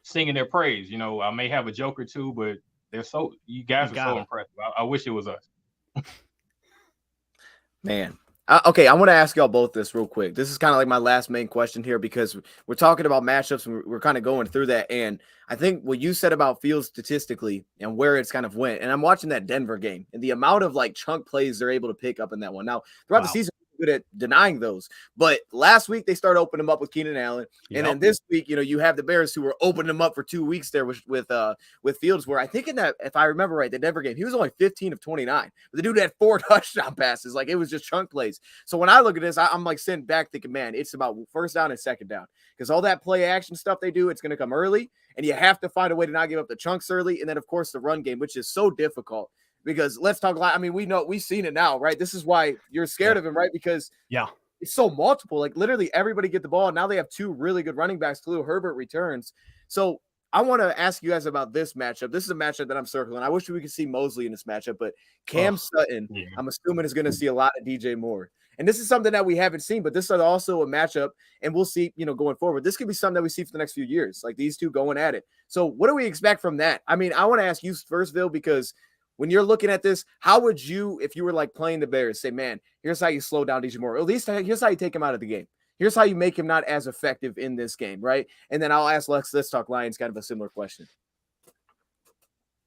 singing their praise. You know, I may have a joke or two, but you guys are so impressive. I wish it was us. Man. Okay, I want to ask y'all both this real quick. This is kind of like my last main question here because we're talking about matchups and we're kind of going through that. And I think what you said about Fields statistically and where it's kind of went, and I'm watching that Denver game and the amount of like chunk plays they're able to pick up in that one. Now, throughout the season, good at denying those, but last week they started opening them up with Keenan Allen, and then this week, you know, you have the Bears who were opening them up for 2 weeks there with Fields, where I think in that, if I remember right, the Denver game, he was only 15 of 29, but the dude had 4 touchdown passes. Like, it was just chunk plays. So when I look at this, I'm like sitting back thinking, man, it's about first down and second down, because all that play action stuff they do, it's going to come early, and you have to find a way to not give up the chunks early, and then of course the run game, which is so difficult. Because let's talk about, I mean, we've seen it now, right? This is why you're scared of him, right? Because it's so multiple. Like, literally everybody get the ball. And now they have 2 really good running backs. Khalil Herbert returns. So I want to ask you guys about this matchup. This is a matchup that I'm circling. I wish we could see Mosley in this matchup, but Cam Sutton, I'm assuming, is going to see a lot of DJ Moore. And this is something that we haven't seen, but this is also a matchup, and we'll see, you know, going forward. This could be something that we see for the next few years, like these two going at it. So what do we expect from that? I mean, I want to ask you first, Ville, because when you're looking at this, how would you, if you were like playing the Bears, say, man, here's how you slow down DJ Moore. At least here's how you take him out of the game. Here's how you make him not as effective in this game, right? And then I'll ask Let's Talk Lions kind of a similar question.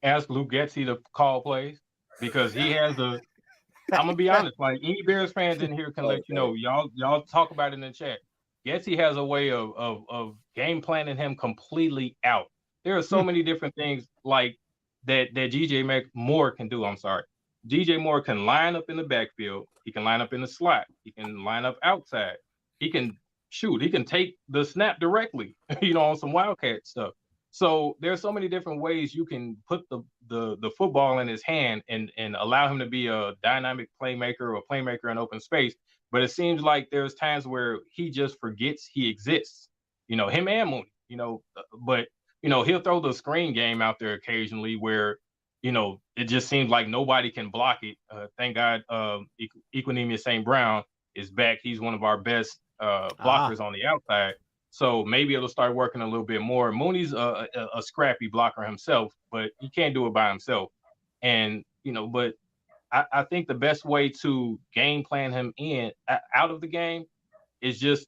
Ask Luke Getsy to call plays, because he has I'm going to be honest, like any Bears fans in here can let you know, y'all talk about it in the chat. Getsy has a way of game planning him completely out. There are so many different things like that DJ Moore can do. I'm sorry. DJ Moore can line up in the backfield. He can line up in the slot. He can line up outside. He can shoot. He can take the snap directly, you know, on some Wildcat stuff. So there's so many different ways you can put the football in his hand and allow him to be a dynamic playmaker or a playmaker in open space. But it seems like there's times where he just forgets he exists, you know, him and Mooney, you know, but you know, he'll throw the screen game out there occasionally where, you know, it just seems like nobody can block it. Thank God, Equinemius St. Brown is back. He's one of our best blockers on the outside. So maybe it'll start working a little bit more. Mooney's a scrappy blocker himself, but he can't do it by himself. And, you know, but I think the best way to game plan him out of the game is just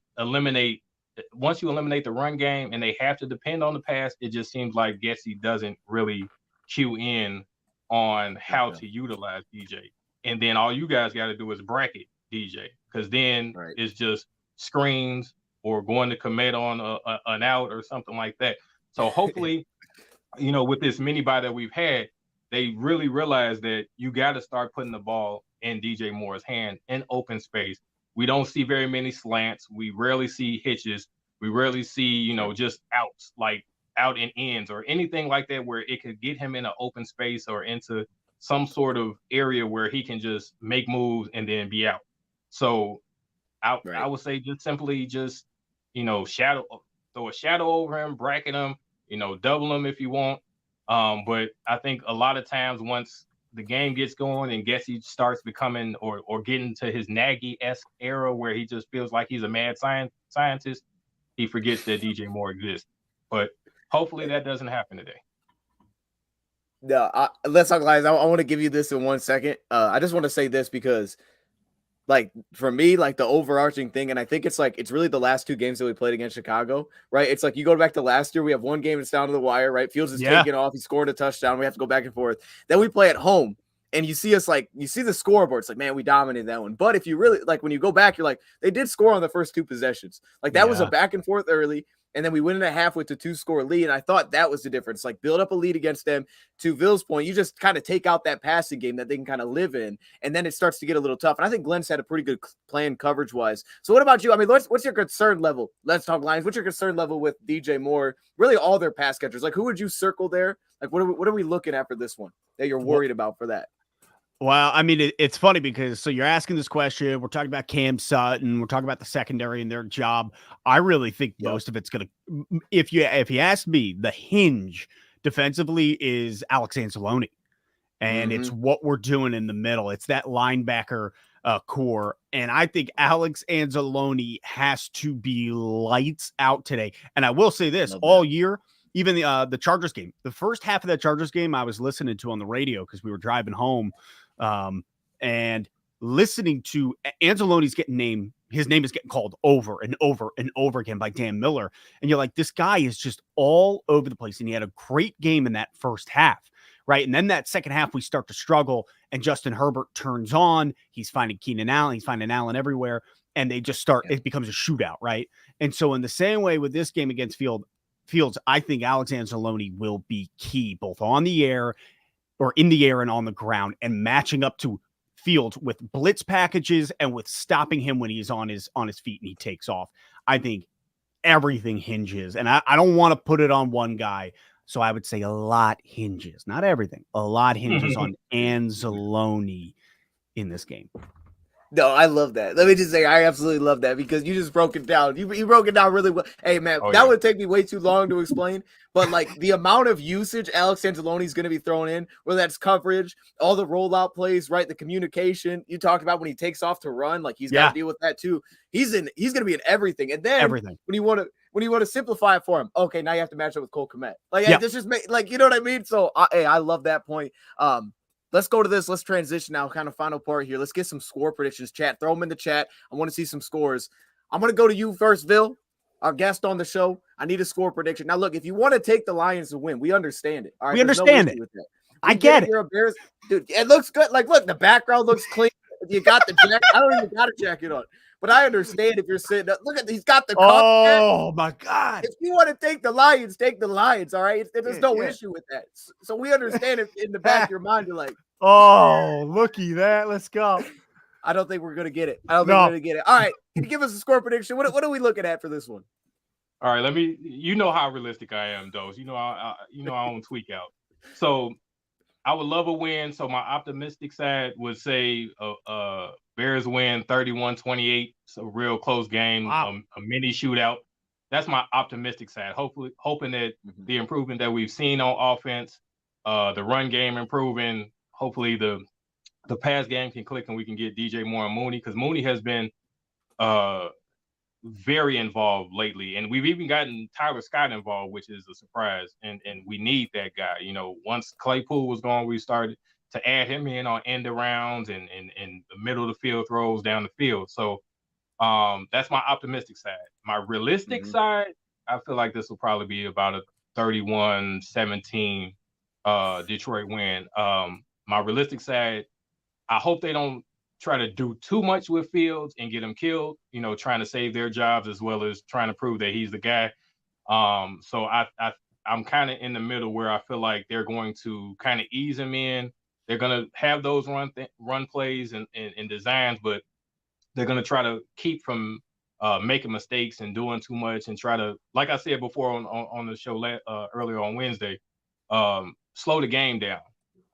once you eliminate the run game and they have to depend on the pass, it just seems like Getsy doesn't really cue in on how to utilize DJ. And then all you guys got to do is bracket DJ, because then it's just screens or going to commit on an out or something like that. So hopefully, you know, with this mini bye that we've had, they really realize that you got to start putting the ball in DJ Moore's hand in open space. We don't see very many slants. We rarely see hitches. We rarely see, you know, just outs, like out and ends or anything like that, where it could get him in an open space or into some sort of area where he can just make moves and then be out. So I would say just simply you know, throw a shadow over him, bracket him, you know, double him if you want. But I think a lot of times once the game gets going and Getsy starts becoming or getting to his Nagy-esque era where he just feels like he's a mad scientist, he forgets that DJ Moore exists. But hopefully that doesn't happen today. No, Let's Talk Lions. I want to give you this in 1 second. I just want to say this because, like, for me, like the overarching thing, and I think it's really the last 2 games that we played against Chicago, right? It's like you go back to last year, we have 1 game that's down to the wire, right? Fields is taking off, he scored a touchdown, we have to go back and forth. Then we play at home, and you see us you see the scoreboard, it's like, man, we dominated that one. But if you really, like, when you go back, you're like, they did score on the first 2 possessions. Like, that was a back and forth early, and then we went in a half with a 2-score lead. And I thought that was the difference. Like, build up a lead against them. To Ville's point, you just kind of take out that passing game that they can kind of live in, and then it starts to get a little tough. And I think Glenn's had a pretty good plan coverage-wise. So what about you? I mean, what's your concern level? Let's talk Lions. What's your concern level with DJ Moore? Really all their pass catchers. Like, who would you circle there? Like, what are we looking at for this one that you're worried about for that? Well, I mean, it's funny because so you're asking this question. We're talking about Cam Sutton. We're talking about the secondary and their job. I really think most of it's going to, if you ask me, the hinge defensively is Alex Anzalone. And it's what we're doing in the middle. It's that linebacker core. And I think Alex Anzalone has to be lights out today. And I will say this, all year, even the Chargers game, the first half of that Chargers game, I was listening to on the radio because we were driving home and listening to Anzalone's getting named. His name is getting called over and over and over again by Dan Miller. And you're like, this guy is just all over the place. And he had a great game in that first half. Right. And then that second half, we start to struggle and Justin Herbert turns on. He's finding Keenan Allen. He's finding Allen everywhere. And they just start, it becomes a shootout. Right. And so in the same way with this game against Fields, I think Alex Anzalone will be key both on the air or in the air and on the ground and matching up to Fields with blitz packages and with stopping him when he's on his feet and he takes off. I think everything hinges. And I don't want to put it on one guy. So I would say a lot hinges, not everything. A lot hinges on Anzalone in this game. No, I love that. Let me just say, I absolutely love that because you just broke it down. You broke it down really well. Hey, man, that would take me way too long to explain. But, like, the amount of usage Alex Anzalone is going to be thrown in, whether that's coverage, all the rollout plays, right, the communication. You talked about when he takes off to run, like, he's got to deal with that too. He's going to be in everything. And then when you want to simplify it for him, okay, now you have to match up with Cole Kmet. Like, this just like, you know what I mean? So, I love that point. Let's go to this. Let's transition now. Kind of final part here. Let's get some score predictions. Chat, throw them in the chat. I want to see some scores. I'm going to go to you first, Ville, our guest on the show. I need a score prediction. Now, look, if you want to take the Lions to win, we understand it. All right, we understand it. I get it. You're a Bears dude. It looks good. Like, look, the background looks clean. You got the jacket. I don't even got a jacket on. But I understand if you're sitting up. Look at he's got the cup. Oh my God. If you want to take the Lions, take the Lions. All right. There's no issue with that. So we understand if in the back of your mind, you're like, oh, looky that. Let's go. I don't think we're gonna get it. All right. Can you give us a score prediction? What are we looking at for this one? All right, you know how realistic I am, Dose. I don't tweak out. So I would love a win. So my optimistic side would say Bears win 31-28. It's a real close game, a mini shootout. That's my optimistic side. Hoping that the improvement that we've seen on offense, the run game improving, hopefully the pass game can click and we can get DJ Moore and Mooney, because Mooney has been very involved lately. And we've even gotten Tyler Scott involved, which is a surprise. And we need that guy. Once Claypool was gone, we started to add him in on end arounds and the middle of the field throws down the field. So that's my optimistic side. My realistic side, I feel like this will probably be about a 31-17 Detroit win. My realistic side, I hope they don't try to do too much with Fields and get him killed, trying to save their jobs as well as trying to prove that he's the guy. So I'm kind of in the middle where I feel like they're going to kind of ease him in. They're going to have those run plays and designs, but they're going to try to keep from making mistakes and doing too much and try to, like I said before on the show earlier on Wednesday, slow the game down,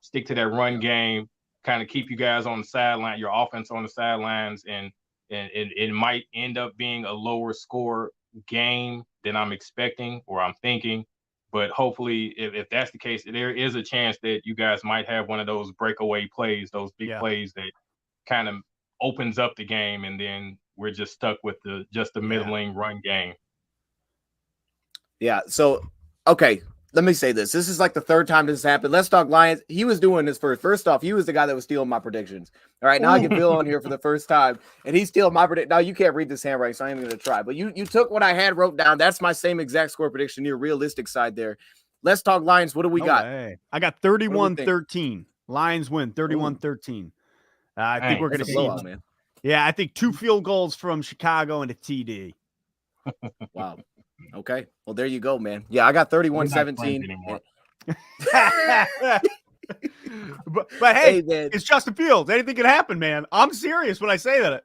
stick to that run game, kind of keep you guys on the sideline, your offense on the sidelines, and it might end up being a lower score game than I'm expecting or I'm thinking. But hopefully, if that's the case, there is a chance that you guys might have one of those breakaway plays, those big plays that kind of opens up the game, and then we're just stuck with the middling run game. Yeah. So, okay. Let me say this. This is like the third time this happened. Let's talk Lions. He was doing this first. First off, he was the guy that was stealing my predictions. All right, now I get Bill on here for the first time, and he's stealing my prediction. Now, you can't read this handwriting, so I'm going to try. But you took what I had wrote down. That's my same exact score prediction, your realistic side there. Let's talk Lions. What do we got? I got 31-13. Lions win 31-13. I think we're going to see blowout, man. Yeah, I think 2 field goals from Chicago and a TD. Wow. Okay. Well, there you go, man. Yeah, I got We're not friends 31-17. anymore. but hey, Hey, man. it's Justin Fields. Anything can happen, man. I'm serious when I say that.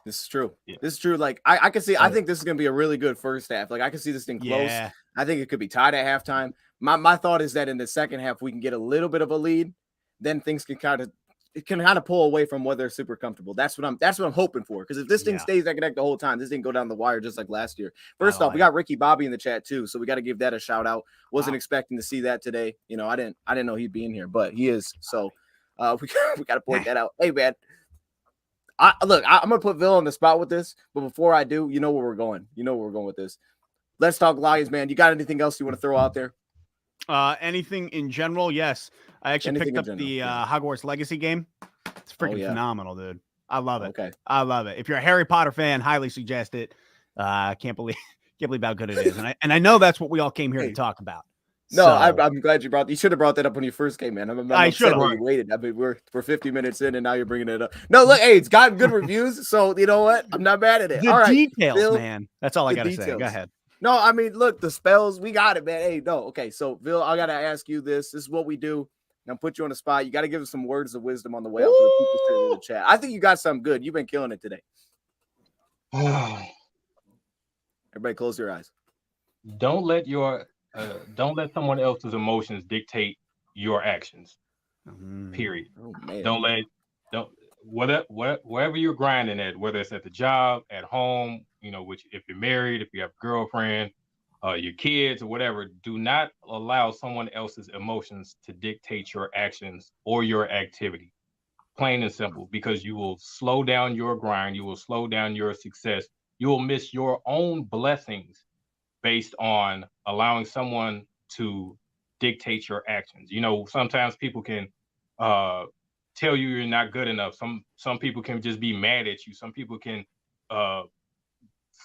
This is true. Yeah. This is true. Like I can see. I think this is gonna be a really good first half. Like I can see this thing close. Yeah. I think it could be tied at halftime. My thought is that in the second half we can get a little bit of a lead, then things can kind of pull away from where they're super comfortable. That's what I'm hoping for. Because if this thing stays neck and neck the whole time, this didn't go down the wire just like last year. First off, we got Ricky Bobby in the chat too, so we got to give that a shout out. Wasn't expecting to see that today. You know, I didn't know he'd be in here, but he is. So we got to point that out. Hey man. I'm gonna put Ville on the spot with this, but before I do, you know where we're going. You know where we're going with this. Let's talk Lions, man. You got anything else you want to throw out there? Anything in general? Yes, I actually picked up the Hogwarts Legacy game. It's freaking phenomenal, dude. I love it. Okay, I love it. If you're a Harry Potter fan, highly suggest it. Can't believe how good it is, and I know that's what we all came here to talk about. No, I'm glad you should have brought that up when you first came in. I should have waited. I mean, we're 50 minutes in, and now you're bringing it up. No, look, hey, it's gotten good reviews, so you know what? I'm not mad at it. The details, Ville, man. That's all I gotta say. Go ahead. No, I mean, look, the spells, we got it, man. Hey, no, okay. So, Ville, I gotta ask you this. This is what we do. Now, put you on the spot. You got to give us some words of wisdom on the way out for the people sitting in the chat. I think you got something good. You've been killing it today. Everybody, close your eyes. Don't let someone else's emotions dictate your actions. Period. Oh, man. Wherever you're grinding at, whether it's at the job, at home, you know, which if you're married, if you have a girlfriend, your kids or whatever, do not allow someone else's emotions to dictate your actions or your activity. Plain and simple, because you will slow down your grind, you will slow down your success, you will miss your own blessings based on allowing someone to dictate your actions. You know, sometimes people can tell you you're not good enough. Some people can just be mad at you. Some people can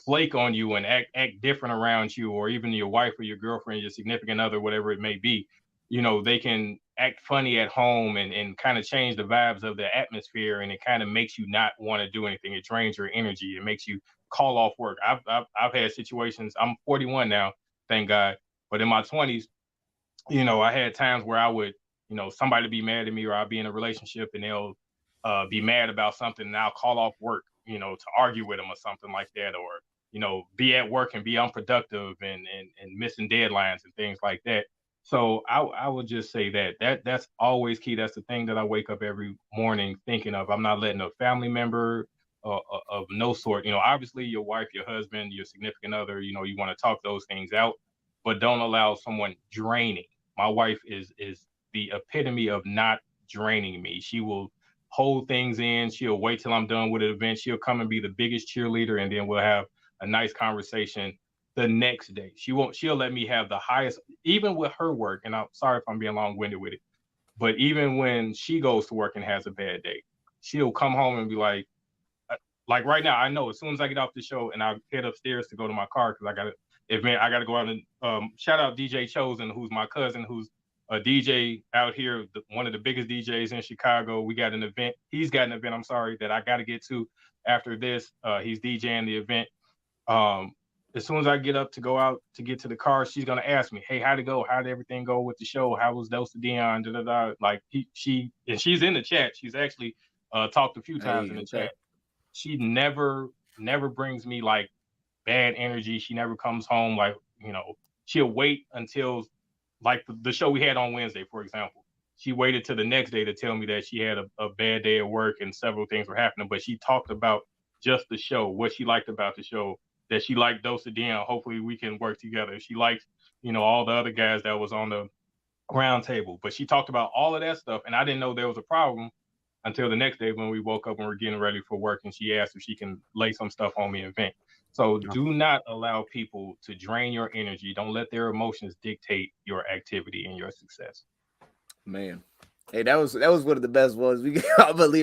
flake on you and act different around you, or even your wife or your girlfriend, your significant other, whatever it may be. You know, they can act funny at home and kind of change the vibes of the atmosphere, and it kind of makes you not want to do anything. It drains your energy. It makes you call off work. I've had situations. I'm 41 now, thank God. But in my 20s, you know, I had times where I would, you know, somebody be mad at me, or I'll be in a relationship and they'll be mad about something, and I'll call off work, you know, to argue with them or something like that, or, you know, be at work and be unproductive and missing deadlines and things like that. So I would just say that's always key. That's the thing that I wake up every morning thinking of. I'm not letting a family member of no sort, you know, obviously your wife, your husband, your significant other, you know, you want to talk those things out, but don't allow someone draining. My wife is the epitome of not draining me. She will hold things in. She'll wait till I'm done with an event. She'll come and be the biggest cheerleader, and then we'll have a nice conversation the next day. She'll let me have the highest, even with her work. And I'm sorry if I'm being long-winded with it, but even when she goes to work and has a bad day, she'll come home and be like right now, I know as soon as I get off the show and I'll head upstairs to go to my car, because I got an event, I got to go out and shout out DJ Chosen, who's my cousin, who's a DJ out here, one of the biggest DJs in Chicago. We got an event. He's got an event, I'm sorry, that I got to get to after this. He's DJing the event. As soon as I get up to go out to get to the car, she's gonna ask me, "Hey, how'd it go? How did everything go with the show? How was Dose of Dion?" Da, da, da. Like she's in the chat. She's actually talked a few times in the chat. She never brings me like bad energy. She never comes home like, you know, she'll wait until like the show we had on Wednesday, for example. She waited till the next day to tell me that she had a bad day at work and several things were happening, but she talked about just the show, what she liked about the show, that she liked Dose of Dion. Hopefully we can work together. She liked, you know, all the other guys that was on the round table, but she talked about all of that stuff. And I didn't know there was a problem until the next day when we woke up and we're getting ready for work, and she asked if she can lay some stuff on me and vent. So do not allow people to drain your energy. Don't let their emotions dictate your activity and your success. Man. Hey, that was one of the best ones. I believe